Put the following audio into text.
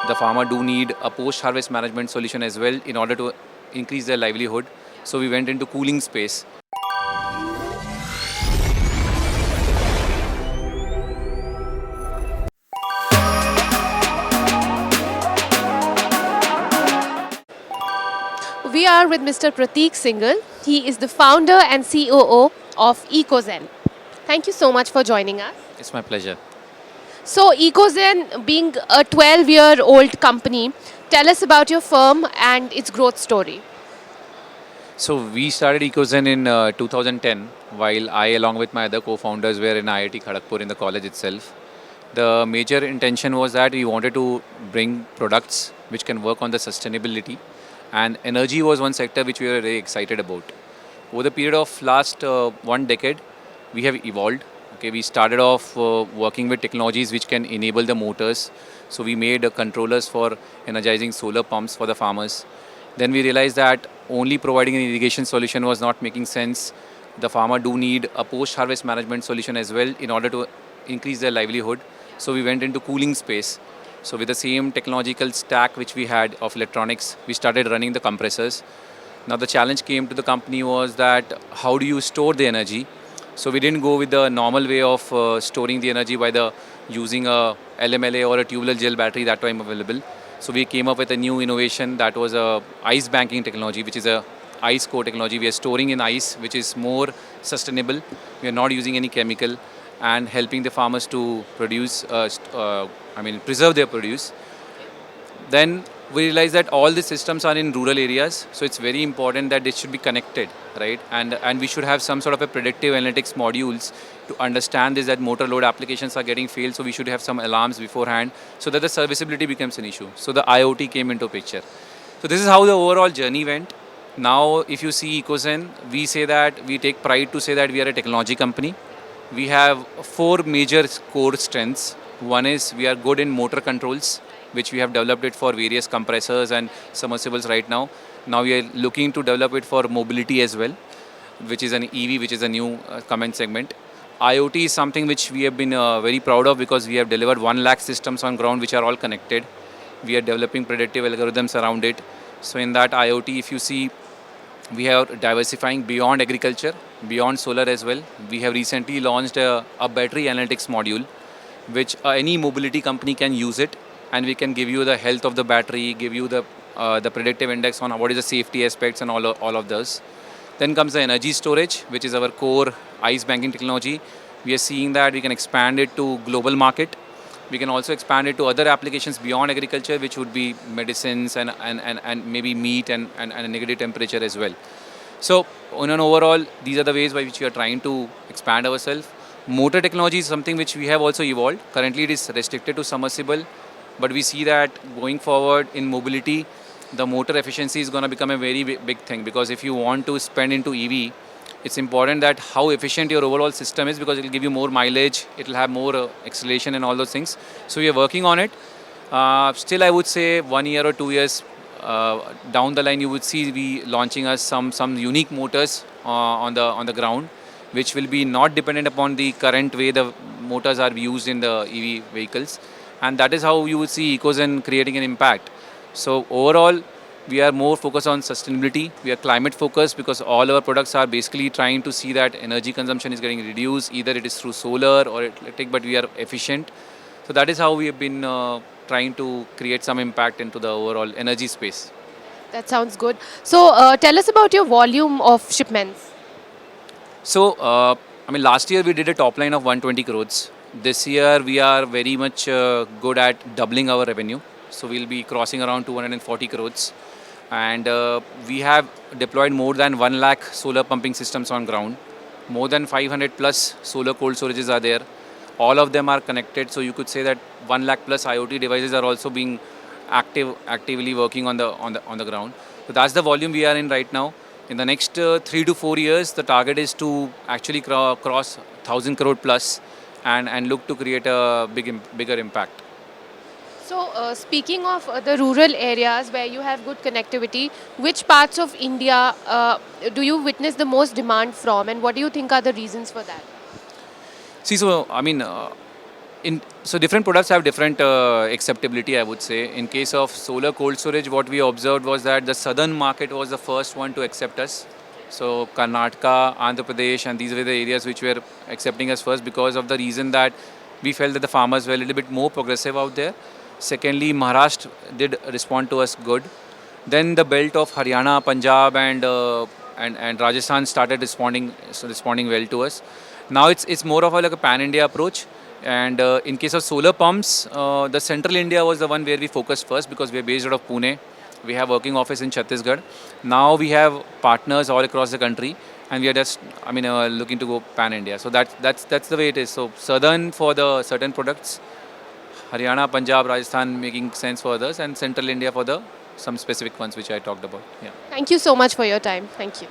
the farmer do need a post-harvest management solution as well in order to increase their livelihood. So we went into cooling space. We are with Mr. Prateek Singhal. He is the founder and COO of Ecozen. Thank you so much for joining us. It's my pleasure. So, Ecozen, being a 12-year-old company, tell us about your firm and its growth story. So we started Ecozen in 2010, while I, along with my other co-founders, were in IIT Kharagpur in the college itself. The major intention was that we wanted to bring products which can work on the sustainability, and energy was one sector which we were very excited about. Over the period of last 1 decade, we have evolved. Okay, we started off working with technologies which can enable the motors. So we made controllers for energizing solar pumps for the farmers. Then we realized that only providing an irrigation solution was not making sense. The farmer do need a post-harvest management solution as well in order to increase their livelihood. So we went into cooling space. So with the same technological stack which we had of electronics, we started running the compressors. Now the challenge came to the company was that how do you store the energy? So we didn't go with the normal way of storing the energy by the using a LMLA or a tubular gel battery that time available. So we came up with a new innovation that was a ice banking technology, which is a ice core technology. We are storing in ice, which is more sustainable. We are not using any chemical and helping the farmers to produce, preserve their produce. Then we realized that all the systems are in rural areas, so it's very important that they should be connected, right? And we should have some sort of a predictive analytics modules to understand this, that motor load applications are getting failed, so we should have some alarms beforehand so that the serviceability becomes an issue. So the IoT came into picture. So this is how the overall journey went. Now, if you see Ecozen, we say that we take pride to say that we are a technology company. We have four major core strengths. One is we are good in motor controls, which we have developed it for various compressors and submersibles right now. Now we are looking to develop it for mobility as well, which is an EV, which is a new comment segment. IoT is something which we have been very proud of because we have delivered 1 lakh systems on ground which are all connected. We are developing predictive algorithms around it. So in that IoT, if you see, we are diversifying beyond agriculture, beyond solar as well. We have recently launched a battery analytics module, which any mobility company can use it, and we can give you the health of the battery, give you the predictive index on what is the safety aspects and all of those. Then comes the energy storage, which is our core ice banking technology. We are seeing that we can expand it to global market. We can also expand it to other applications beyond agriculture, which would be medicines and maybe meat and a negative temperature as well. So on an overall, these are the ways by which we are trying to expand ourselves. Motor technology is something which we have also evolved. Currently it is restricted to submersible, but we see that going forward in mobility, the motor efficiency is going to become a very big thing, because if you want to spend into EV, it's important that how efficient your overall system is, because it will give you more mileage, it will have more acceleration and all those things. So we are working on it. Still, I would say 1 year or 2 years down the line, you would see we launching us some unique motors on the ground, which will be not dependent upon the current way the motors are used in the EV vehicles. And that is how you will see Ecozen creating an impact. So overall, we are more focused on sustainability. We are climate focused because all our products are basically trying to see that energy consumption is getting reduced. Either it is through solar or electric, but we are efficient. So that is how we have been trying to create some impact into the overall energy space. That sounds good. So, tell us about your volume of shipments. So, last year we did a top line of 120 crores. This year we are very much good at doubling our revenue. So we'll be crossing around 240 crores. And we have deployed more than 1 lakh solar pumping systems on ground. More than 500 plus solar cold storages are there. All of them are connected. So you could say that 1 lakh plus IoT devices are also being actively working on the ground. So that's the volume we are in right now. In the next 3 to 4 years, the target is to actually cross 1,000 crore plus and look to create a bigger impact. So, speaking of the rural areas where you have good connectivity, which parts of India do you witness the most demand from, and what do you think are the reasons for that? See, so So different products have different acceptability, I would say. In case of solar cold storage, what we observed was that the southern market was the first one to accept us. So Karnataka, Andhra Pradesh, and these were the areas which were accepting us first because of the reason that we felt that the farmers were a little bit more progressive out there. Secondly, Maharashtra did respond to us good. Then the belt of Haryana, Punjab, and Rajasthan started responding well to us. Now it's more of like a pan India approach. And in case of solar pumps, the central India was the one where we focused first because we are based out of Pune. We have working office in Chhattisgarh. Now we have partners all across the country, and we are just, looking to go pan India. So that's the way it is. So southern for the certain products, Haryana, Punjab, Rajasthan making sense for others, and central India for the some specific ones which I talked about. Yeah. Thank you so much for your time. Thank you.